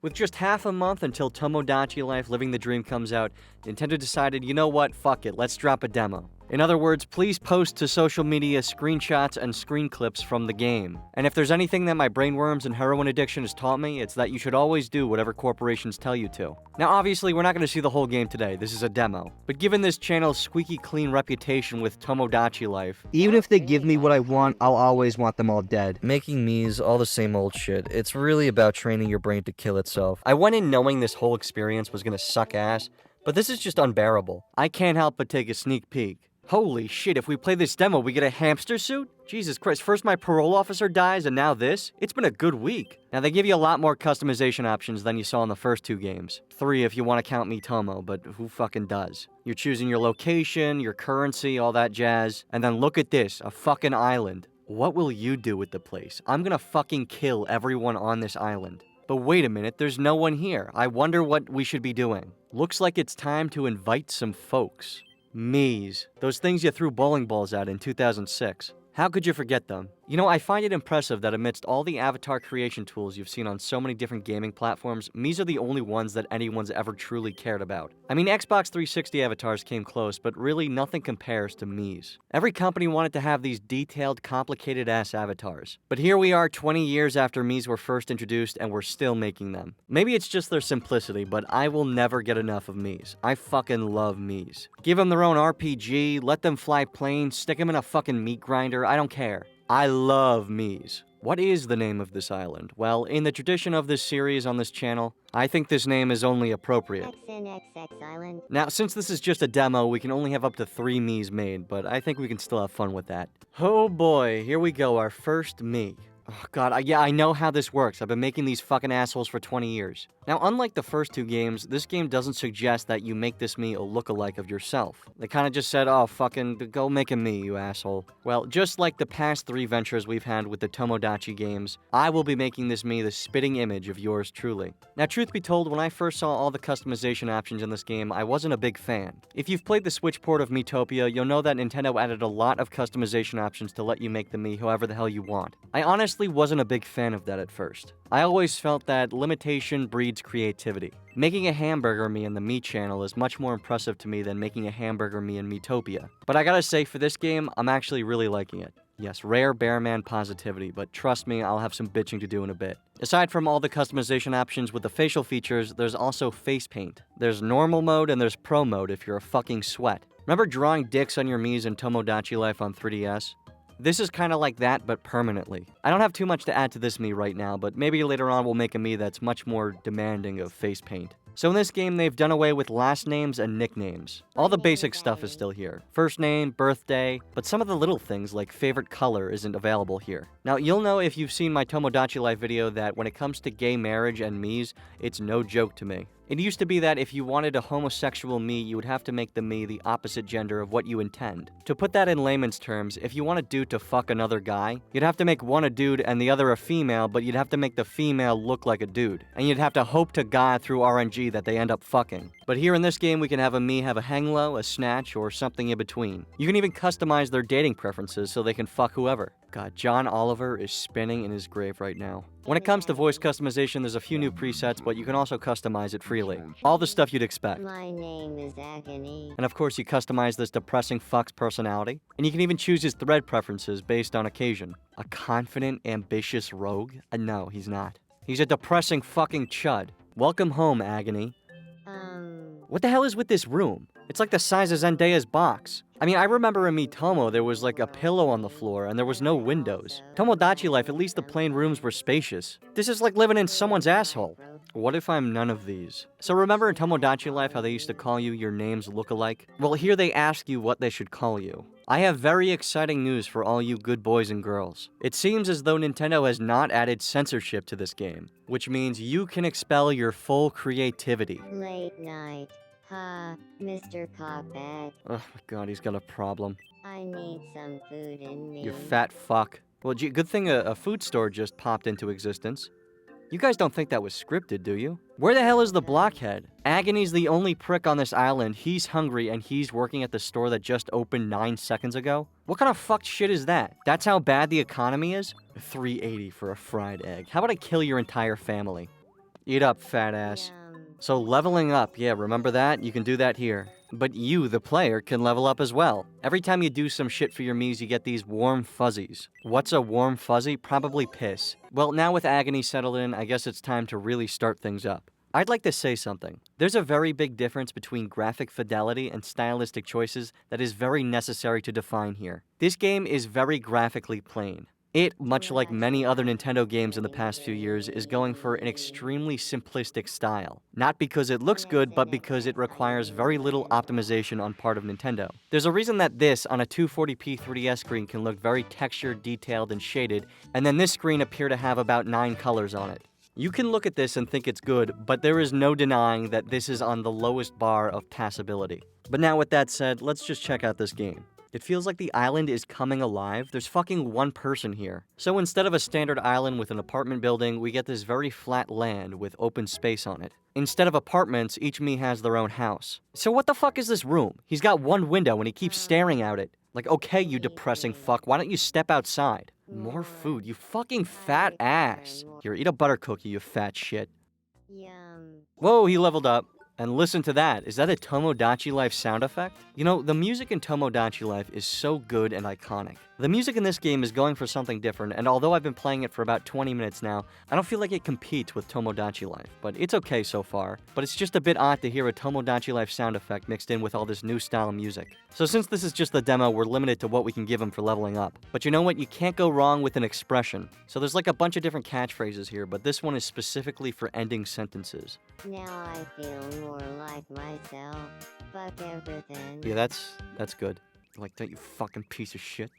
With just half a month until Tomodachi Life Living the Dream comes out, Nintendo decided, you know what, fuck it, let's drop a demo. In other words, please post to social media screenshots and screen clips from the game. And if there's anything that my brainworms and heroin addiction has taught me, it's that you should always do whatever corporations tell you to. Now obviously, we're not going to see the whole game today, this is a demo. But given this channel's squeaky clean reputation with Tomodachi Life, even if they give me what I want, I'll always want them all dead. Making me's all the same old shit. It's really about training your brain to kill itself. I went in knowing this whole experience was going to suck ass, but this is just unbearable. I can't help but take a sneak peek. Holy shit, if we play this demo, we get a hamster suit? Jesus Christ, first my parole officer dies and now this? It's been a good week. Now they give you a lot more customization options than you saw in the first two games. 3 if you want to count Miitomo, but who fucking does? You're choosing your location, your currency, all that jazz. And then look at this, a fucking island. What will you do with the place? I'm gonna fucking kill everyone on this island. But wait a minute, there's no one here. I wonder what we should be doing. Looks like it's time to invite some folks. Miis. Those things you threw bowling balls at in 2006. How could you forget them? You know, I find it impressive that amidst all the avatar creation tools you've seen on so many different gaming platforms, Miis are the only ones that anyone's ever truly cared about. I mean, Xbox 360 avatars came close, but really nothing compares to Miis. Every company wanted to have these detailed, complicated-ass avatars. But here we are 20 years after Miis were first introduced, and we're still making them. Maybe it's just their simplicity, but I will never get enough of Miis. I fucking love Miis. Give them their own RPG, let them fly planes, stick them in a fucking meat grinder, I don't care. I love Miis. What is the name of this island? Well, in the tradition of this series on this channel, I think this name is only appropriate. XNXX Island. Now, since this is just a demo, we can only have up to 3 Miis made, but I think we can still have fun with that. Oh boy, here we go, our first Mii. Oh god, yeah, I know how this works. I've been making these fucking assholes for 20 years. Now, unlike the first 2 games, this game doesn't suggest that you make this Mii a lookalike of yourself. They kinda just said, oh, fucking, go make a Mii, you asshole. Well, just like the past 3 ventures we've had with the Tomodachi games, I will be making this Mii the spitting image of yours truly. Now, truth be told, when I first saw all the customization options in this game, I wasn't a big fan. If you've played the Switch port of Miitopia, you'll know that Nintendo added a lot of customization options to let you make the Mii however the hell you want. I honestly wasn't a big fan of that at first. I always felt that limitation breeds creativity. Making a hamburger Mii in the Mii channel is much more impressive to me than making a hamburger Mii in Miitopia. But I gotta say, for this game, I'm actually really liking it. Yes, rare Bearman positivity, but trust me, I'll have some bitching to do in a bit. Aside from all the customization options with the facial features, there's also face paint. There's normal mode and there's pro mode if you're a fucking sweat. Remember drawing dicks on your Miis in Tomodachi Life on 3DS? This is kinda like that, but permanently. I don't have too much to add to this Mii right now, but maybe later on we'll make a Mii that's much more demanding of face paint. So in this game, they've done away with last names and nicknames. All the basic stuff is still here. First name, birthday, but some of the little things like favorite color isn't available here. Now, you'll know if you've seen my Tomodachi Life video that when it comes to gay marriage and Miis, it's no joke to me. It used to be that if you wanted a homosexual Mii, you would have to make the Mii the opposite gender of what you intend. To put that in layman's terms, if you want a dude to fuck another guy, you'd have to make one a dude and the other a female, but you'd have to make the female look like a dude. And you'd have to hope to God through RNG that they end up fucking. But here in this game, we can have a Mii have a hang low, a snatch, or something in between. You can even customize their dating preferences so they can fuck whoever. God, John Oliver is spinning in his grave right now. When it comes to voice customization, there's a few new presets, but you can also customize it freely. All the stuff you'd expect. My name is Agony. And of course, you customize this depressing fuck's personality. And you can even choose his thread preferences based on occasion. A confident, ambitious rogue? No, he's not. He's a depressing fucking chud. Welcome home, Agony. What the hell is with this room? It's like the size of Zendaya's box. I mean, I remember in Miitomo there was like a pillow on the floor and there was no windows. Tomodachi Life, at least the plain rooms were spacious. This is like living in someone's asshole. What if I'm none of these? So remember in Tomodachi Life how they used to call you your names look-alike? Well, here they ask you what they should call you. I have very exciting news for all you good boys and girls. It seems as though Nintendo has not added censorship to this game, which means you can expel your full creativity. Late night. Ha, Mr. Cockbag. Oh my god, he's got a problem. I need some food in me. You fat fuck. Well, gee, good thing a food store just popped into existence. You guys don't think that was scripted, do you? Where the hell is the blockhead? Agony's the only prick on this island, he's hungry, and he's working at the store that just opened 9 seconds ago? What kind of fucked shit is that? That's how bad the economy is? $3.80 for a fried egg. How about I kill your entire family? Eat up, fat ass. Yum. So leveling up, yeah, remember that? You can do that here. But you, the player, can level up as well. Every time you do some shit for your Miis, you get these warm fuzzies. What's a warm fuzzy? Probably piss. Well, now with Agony settled in, I guess it's time to really start things up. I'd like to say something. There's a very big difference between graphic fidelity and stylistic choices that is very necessary to define here. This game is very graphically plain. It, much like many other Nintendo games in the past few years, is going for an extremely simplistic style. Not because it looks good, but because it requires very little optimization on part of Nintendo. There's a reason that this, on a 240p 3DS screen, can look very textured, detailed, and shaded, and then this screen appear to have about 9 colors on it. You can look at this and think it's good, but there is no denying that this is on the lowest bar of passability. But now with that said, let's just check out this game. It feels like the island is coming alive. There's fucking one person here. So instead of a standard island with an apartment building, we get this very flat land with open space on it. Instead of apartments, each Mii has their own house. So what the fuck is this room? He's got one window and he keeps staring out it. Like, okay, you depressing fuck, why don't you step outside? More food, you fucking fat ass. Here, eat a butter cookie, you fat shit. Yum. Whoa, he leveled up. And listen to that. Is that a Tomodachi Life sound effect? You know, the music in Tomodachi Life is so good and iconic. The music in this game is going for something different, and although I've been playing it for about 20 minutes now, I don't feel like it competes with Tomodachi Life, but it's okay so far. But it's just a bit odd to hear a Tomodachi Life sound effect mixed in with all this new style music. So since this is just the demo, we're limited to what we can give him for leveling up. But you know what? You can't go wrong with an expression. So there's like a bunch of different catchphrases here, but this one is specifically for ending sentences. Now I feel more like myself. Fuck everything. Yeah, that's good. Like, don't you fucking piece of shit.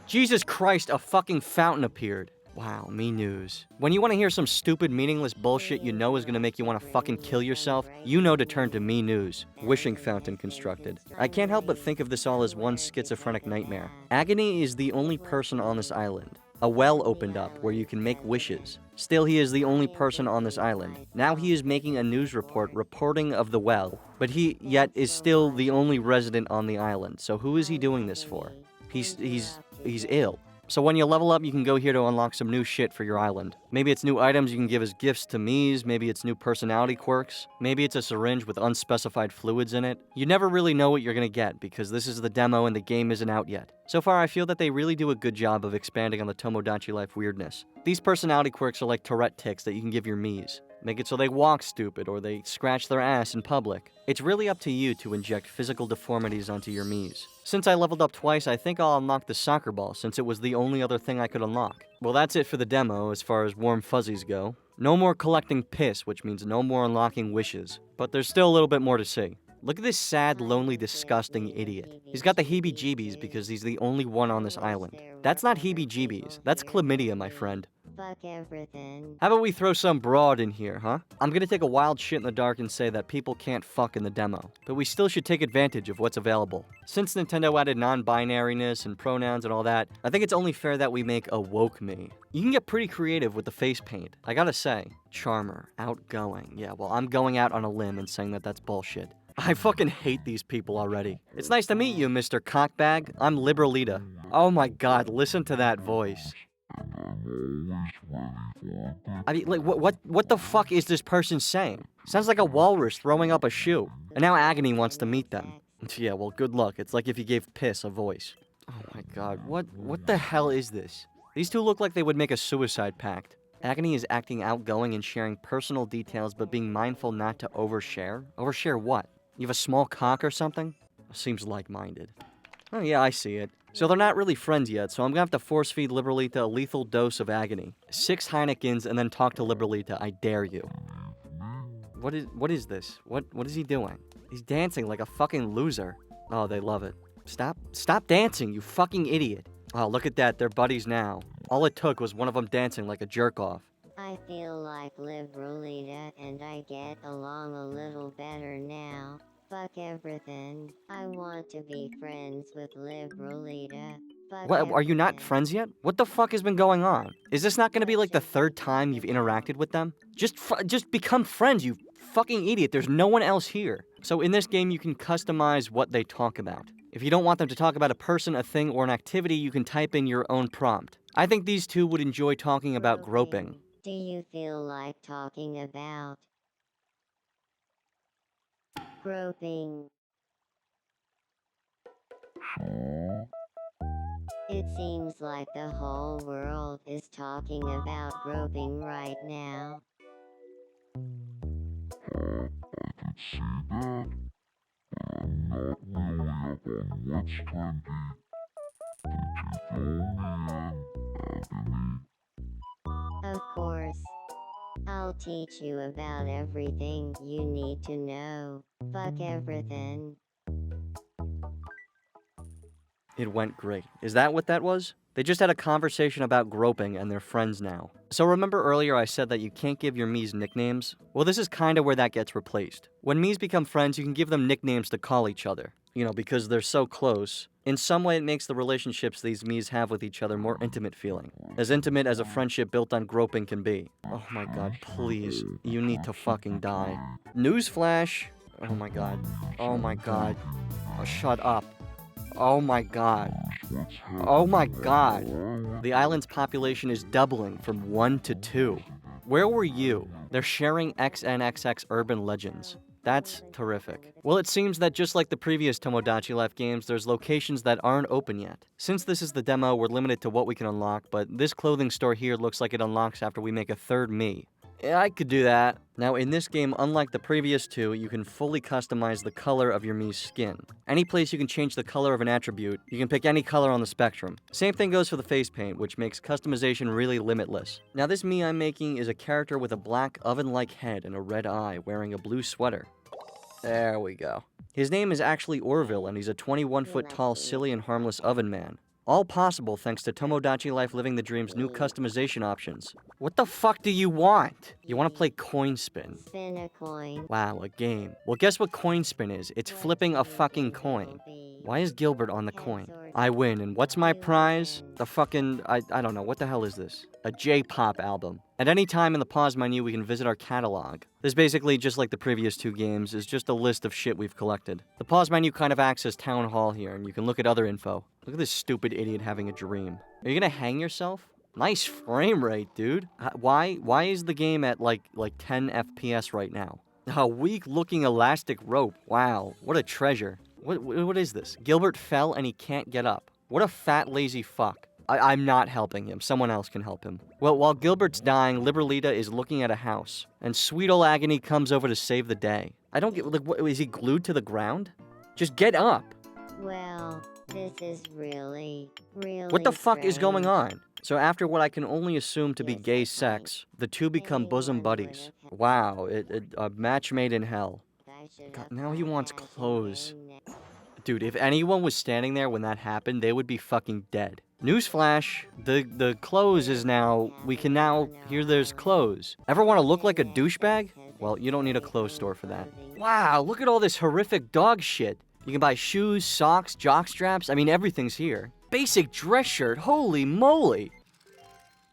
Jesus Christ, a fucking fountain appeared. Wow, me news. When you want to hear some stupid, meaningless bullshit you know is gonna make you want to fucking kill yourself, you know to turn to me news. Wishing fountain constructed. I can't help but think of this all as one schizophrenic nightmare. Agony is the only person on this island. A well opened up where you can make wishes. Still, he is the only person on this island. Now he is making a news report reporting of the well, but he yet is still the only resident on the island. So who is he doing this for? He's ill. So when you level up, you can go here to unlock some new shit for your island. Maybe it's new items you can give as gifts to Miis, maybe it's new personality quirks, maybe it's a syringe with unspecified fluids in it. You never really know what you're gonna get because this is the demo and the game isn't out yet. So far, I feel that they really do a good job of expanding on the Tomodachi Life weirdness. These personality quirks are like Tourette tics that you can give your Miis. Make it so they walk stupid or they scratch their ass in public. It's really up to you to inject physical deformities onto your Miis. Since I leveled up twice, I think I'll unlock the soccer ball since it was the only other thing I could unlock. Well, that's it for the demo as far as warm fuzzies go. No more collecting piss, which means no more unlocking wishes. But there's still a little bit more to see. Look at this sad, lonely, disgusting idiot. He's got the heebie-jeebies because he's the only one on this island. That's not heebie-jeebies. That's chlamydia, my friend. Fuck everything. How about we throw some broad in here, huh? I'm gonna take a wild shit in the dark and say that people can't fuck in the demo, but we still should take advantage of what's available. Since Nintendo added non-binariness and pronouns and all that, I think it's only fair that we make a woke me. You can get pretty creative with the face paint. I gotta say, charmer, outgoing. Yeah, well, I'm going out on a limb and saying that that's bullshit. I fucking hate these people already. It's nice to meet you, Mr. Cockbag. I'm Liberalita. Oh my god, listen to that voice. I mean, like, what the fuck is this person saying? Sounds like a walrus throwing up a shoe. And now Agony wants to meet them. Yeah, well, good luck. It's like if you gave piss a voice. Oh my god, what the hell is this? These two look like they would make a suicide pact. Agony is acting outgoing and sharing personal details, but being mindful not to overshare. Overshare what? You have a small cock or something? Seems like-minded. Oh yeah, I see it. So they're not really friends yet, so I'm gonna have to force-feed Liberalita a lethal dose of agony. 6 Heinekens and then talk to Liberalita, I dare you. What is this? What is he doing? He's dancing like a fucking loser. Oh, they love it. Stop dancing, you fucking idiot. Oh, look at that, they're buddies now. All it took was one of them dancing like a jerk-off. I feel like Liberalita and I get along a little better now. Fuck everything. I want to be friends with Liberalita. What, are you not friends yet? What the fuck has been going on? Is this not gonna be like the 3rd time you've interacted with them? Just become friends, you fucking idiot. There's no one else here. So in this game, you can customize what they talk about. If you don't want them to talk about a person, a thing, or an activity, you can type in your own prompt. I think these two would enjoy talking about groping. Do you feel like talking about groping? It seems like the whole world is talking about groping right now. Of course. I'll teach you about everything you need to know. Fuck everything. It went great. Is that what that was? They just had a conversation about groping and they're friends now. So remember earlier I said that you can't give your Miis nicknames? Well, this is kinda where that gets replaced. When Miis become friends, you can give them nicknames to call each other. You know, because they're so close. In some way, it makes the relationships these Miis have with each other more intimate feeling. As intimate as a friendship built on groping can be. Oh my god, please. You need to fucking die. Newsflash! Oh my god. Oh my god. Oh, shut up. Oh my god. Oh my god. The island's population is doubling from 1 to 2. Where were you? They're sharing XNXX urban legends. That's terrific. Well, it seems that just like the previous Tomodachi Life games, there's locations that aren't open yet. Since this is the demo, we're limited to what we can unlock, but this clothing store here looks like it unlocks after we make a third Mii. Yeah, I could do that. Now, in this game, unlike the previous two, you can fully customize the color of your Mii's skin. Any place you can change the color of an attribute, you can pick any color on the spectrum. Same thing goes for the face paint, which makes customization really limitless. Now, this Mii I'm making is a character with a black oven-like head and a red eye, wearing a blue sweater. There we go. His name is actually Orville, and he's a 21-foot tall, silly and harmless oven man. All possible thanks to Tomodachi Life Living the Dream's new customization options. What the fuck do you want? You want to play coin spin? Spin a coin. Wow, a game. Well, guess what coin spin is? It's flipping a fucking coin. Why is Gilbert on the coin? I win, and what's my prize? The fucking, I don't know, what the hell is this? A J-pop album. At any time in the pause menu, we can visit our catalog. This basically, just like the previous two games, is just a list of shit we've collected. The pause menu kind of acts as town hall here, and you can look at other info. Look at this stupid idiot having a dream. Are you gonna hang yourself? Nice frame rate, dude. Why is the game at like 10 FPS right now? A weak-looking elastic rope. Wow, what a treasure. What is this? Gilbert fell and he can't get up. What a fat, lazy fuck. I'm not helping him. Someone else can help him. Well, while Gilbert's dying, Liberlita is looking at a house, and Sweet Ol' Agony comes over to save the day. I don't get, like, what, is he glued to the ground? Just get up. Well, this is really What the fuck is going strange. on? So after what I can only assume to be gay sex, the two become bosom buddies. Wow, a match made in hell. God, now he wants clothes. Dude, if anyone was standing there when that happened, they would be fucking dead. Newsflash, the clothes is now, we can now hear there's clothes. Ever want to look like a douchebag? Well, you don't need a clothes store for that. Wow, look at all this horrific dog shit. You can buy shoes, socks, jock straps, I mean everything's here. Basic dress shirt, holy moly!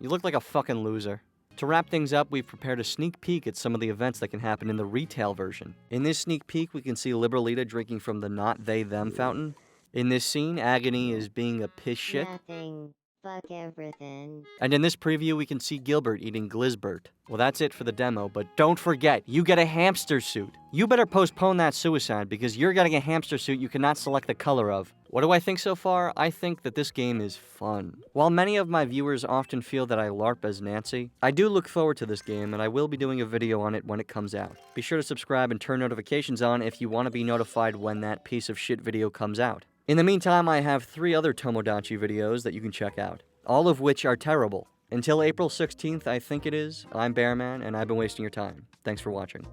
You look like a fucking loser. To wrap things up, we've prepared a sneak peek at some of the events that can happen in the retail version. In this sneak peek, we can see Liberlita drinking from the Not They Them fountain. In this scene, Agony is being a piss shit. Nothing. Fuck everything. And in this preview, we can see Gilbert eating Glizbert. Well, that's it for the demo, but don't forget, you get a hamster suit. You better postpone that suicide, because you're getting a hamster suit you cannot select the color of. What do I think so far? I think that this game is fun. While many of my viewers often feel that I LARP as Nancy, I do look forward to this game, and I will be doing a video on it when it comes out. Be sure to subscribe and turn notifications on if you want to be notified when that piece of shit video comes out. In the meantime, I have 3 other Tomodachi videos that you can check out, all of which are terrible. Until April 16th, I think it is, I'm Bearman, and I've been wasting your time. Thanks for watching.